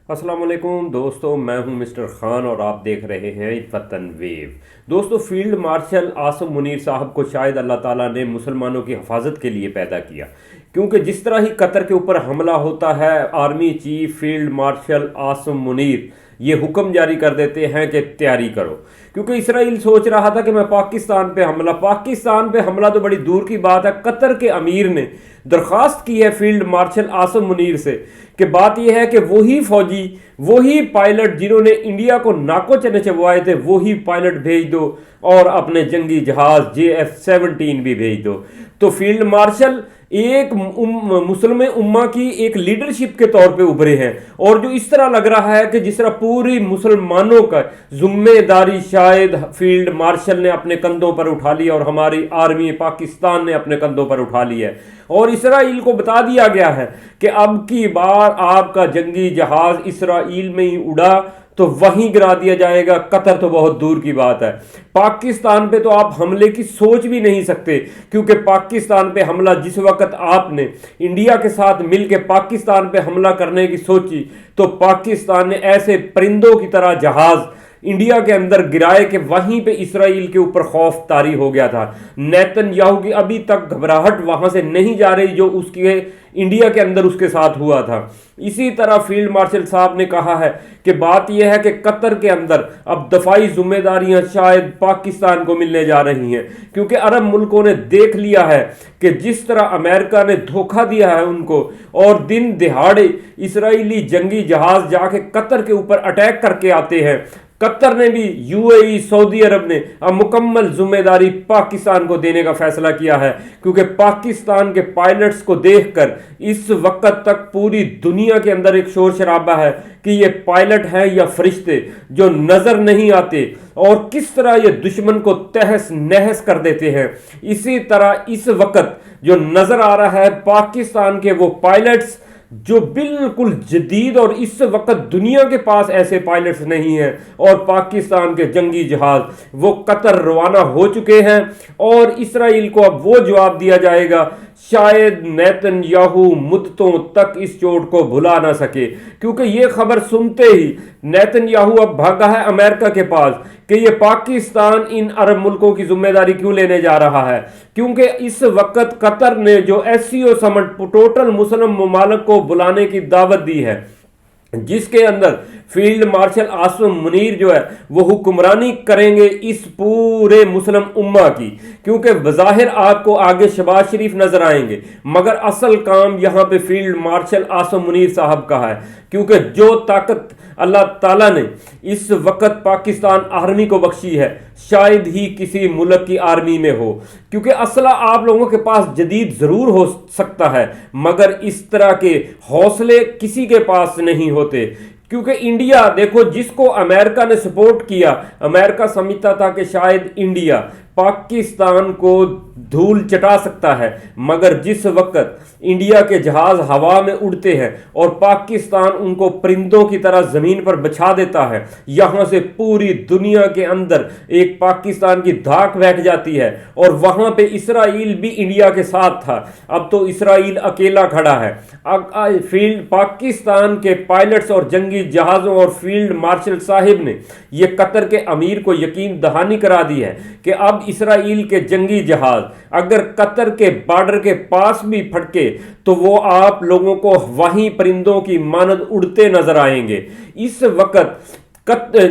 अस्सलाम वालेकुम दोस्तों, मैं हूं मिस्टर खान और आप देख रहे हैं वतन वेव। दोस्तों, फील्ड मार्शल आसिम मुनीर साहब को शायद अल्लाह ताला ने मुसलमानों की हिफाजत के लिए पैदा किया, क्योंकि जिस तरह ही कतर के ऊपर हमला होता है, army chief field marshal Asim Munir ये हुक्म जारी कर देते हैं कि तैयारी करो। क्योंकि इसराइल सोच रहा था कि मैं पाकिस्तान पे हमला तो बड़ी दूर की बात है। कतर के अमीर ने दरख्वास्त की है फील्ड मार्शल आसिम मुनीर से कि बात यह है कि वही फौजी, वही पायलट जिन्होंने इंडिया को नाको चने चबवाए थे, वही पायलट भेज दो और अपने जंगी जहाज JF-17 भी भेज दो। तो फील्ड मार्शल एक मुस्लिम उम्मा की एक लीडरशिप के तौर पे उभरे हैं, और जो इस तरह लग रहा है कि जिस तरह पूरी मुसलमानों का जिम्मेदारी शायद फील्ड मार्शल ने अपने कंधों पर उठा ली और हमारी आर्मी पाकिस्तान ने अपने कंधों पर उठा ली है। और इसराइल को बता दिया गया है कि अब की बार आपका जंगी जहाज इसराइल में ही उड़ा तो वहीं गिरा दिया जाएगा। कतर तो बहुत दूर की बात है। पाकिस्तान पे तो आप हमले की सोच भी नहीं सकते, क्योंकि पाकिस्तान पे हमला जिस वक्त आपने इंडिया के साथ मिलकर पाकिस्तान पे हमला करने की सोची, तो पाकिस्तान ने ऐसे परिंदों की तरह जहाज इंडिया के अंदर गिराए कि वहीं पे इसराइल के ऊपर खौफ तारी हो गया था। नेतन्याहू की अभी तक घबराहट वहां से नहीं जा रही जो उसके इंडिया के अंदर उसके साथ हुआ था। इसी तरह फील्ड मार्शल साहब ने कहा है कि बात यह है कि कतर के अंदर अब दफाई जिम्मेदारियां शायद पाकिस्तान को मिलने जा रही हैं, क्योंकि अरब मुल्कों ने देख लिया है कि जिस तरह अमेरिका ने धोखा दिया है उनको, और दिन दिहाड़े इसराइली जंगी जहाज जाके कतर के ऊपर अटैक करके आते हैं। कतर ने भी, UAE सऊदी अरब ने अब मुकम्मल जिम्मेदारी पाकिस्तान को देने का फैसला किया है, क्योंकि पाकिस्तान के पायलट्स को देखकर इस वक्त तक पूरी दुनिया के अंदर एक शोर शराबा है कि ये पायलट हैं या फरिश्ते जो नजर नहीं आते, और किस तरह ये दुश्मन को तहस नहस कर देते हैं। इसी तरह इस वक्त जो नजर आ रहा है पाकिस्तान के वो पायलट्स जो बिल्कुल जदीद, और इस वक्त दुनिया के पास ऐसे पायलट्स नहीं हैं, और पाकिस्तान के जंगी जहाज वो कतर रवाना हो चुके हैं, और इसराइल को अब वो जवाब दिया जाएगा। शायद नेतन्याहू मुद्दतों तक इस चोट को भुला ना सके, क्योंकि ये खबर सुनते ही नेतन्याहू अब भागा है अमेरिका के पास कि ये पाकिस्तान इन अरब मुल्कों की जिम्मेदारी क्यों लेने जा रहा है। क्योंकि इस वक्त कतर ने जो SCO समिट टोटल मुस्लिम ममालिक को बुलाने की दावत दी है, जिसके अंदर फील्ड मार्शल आसिम मुनीर जो है वो हुक्मरानी करेंगे इस पूरे मुस्लिम उम्मा की। क्योंकि बज़ाहिर आपको आगे शहबाज शरीफ नजर आएंगे, मगर असल काम यहां पे फील्ड मार्शल आसिम मुनीर साहब का है, क्योंकि जो ताकत अल्लाह ताला ने इस वक्त पाकिस्तान आर्मी को बख्शी है शायद ही किसी मुल्क की आर्मी में हो। क्योंकि असला आप लोगों के पास जदीद जरूर हो सकता है, मगर इस तरह के हौसले किसी के पास नहीं होते। क्योंकि इंडिया देखो, जिसको अमेरिका ने सपोर्ट किया, अमेरिका समझता था कि शायद इंडिया पाकिस्तान को धूल चटा सकता है, मगर जिस वक्त इंडिया के जहाज हवा में उड़ते हैं और पाकिस्तान उनको परिंदों की तरह जमीन पर बिछा देता है, यहां से पूरी दुनिया के अंदर एक पाकिस्तान की धाक बैठ जाती है। और वहां पे इसराइल भी इंडिया के साथ था, अब तो इसराइल अकेला खड़ा है। फील्ड पाकिस्तान के पायलट्स और जंगी जहाजों और फील्ड मार्शल साहिब ने यह कतर के अमीर को यकीन दहानी करा दी है कि अब इसराइल के जंगी जहाज अगर कतर के बॉर्डर के पास भी फटके तो वो आप लोगों को वहीं परिंदों की मानद उड़ते नजर आएंगे। इस वक्त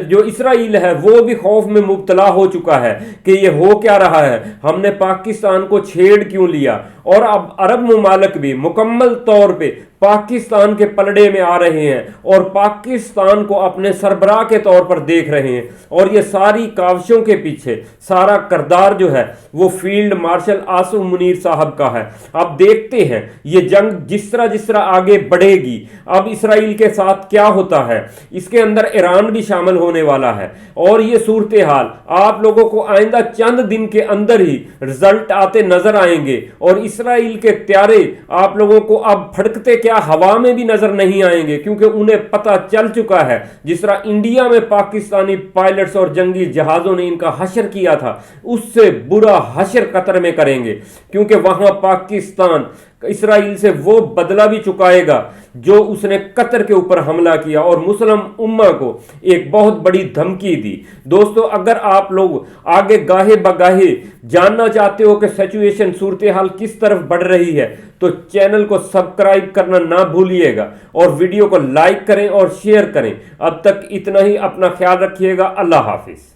जो इसराइल है वो भी खौफ में मुब्तला हो चुका है कि ये हो क्या रहा है, हमने पाकिस्तान को छेड़ क्यों लिया। और अब अरब ममालिक भी मुकम्मल तौर पे पाकिस्तान के पलड़े में आ रहे हैं और पाकिस्तान को अपने सरबराह के तौर पर देख रहे हैं। और ये सारी काविशों के पीछे सारा करदार जो है वो फील्ड मार्शल आसिम मुनीर साहब का है। अब देखते हैं ये जंग जिस तरह आगे बढ़ेगी, अब इसराइल के साथ क्या होता है। इसके अंदर ईरान भी शामिल होने वाला है, और ये सूरत हाल आप लोगों को आइंदा चंद दिन के अंदर ही रिजल्ट आते नजर आएंगे। और इसराइल के त्यारे आप लोगों को अब फड़कते क्या हवा में भी नजर नहीं आएंगे, क्योंकि उन्हें पता चल चुका है जिस तरह इंडिया में पाकिस्तानी पायलट्स और जंगी जहाजों ने इनका हशर किया था, उससे बुरा हशर कतर में करेंगे। क्योंकि वहां पाकिस्तान اسرائیل سے وہ بدلہ بھی چکائے گا جو اس نے قطر کے اوپر حملہ کیا اور مسلم امہ کو ایک بہت بڑی دھمکی دی۔ دوستو اگر آپ لوگ آگے گاہے بگاہے جاننا چاہتے ہو کہ سچویشن صورتحال کس طرف بڑھ رہی ہے تو چینل کو سبسکرائب کرنا نہ بھولیے گا اور ویڈیو کو لائک کریں اور شیئر کریں۔ اب تک اتنا ہی، اپنا خیال رکھیے گا، اللہ حافظ۔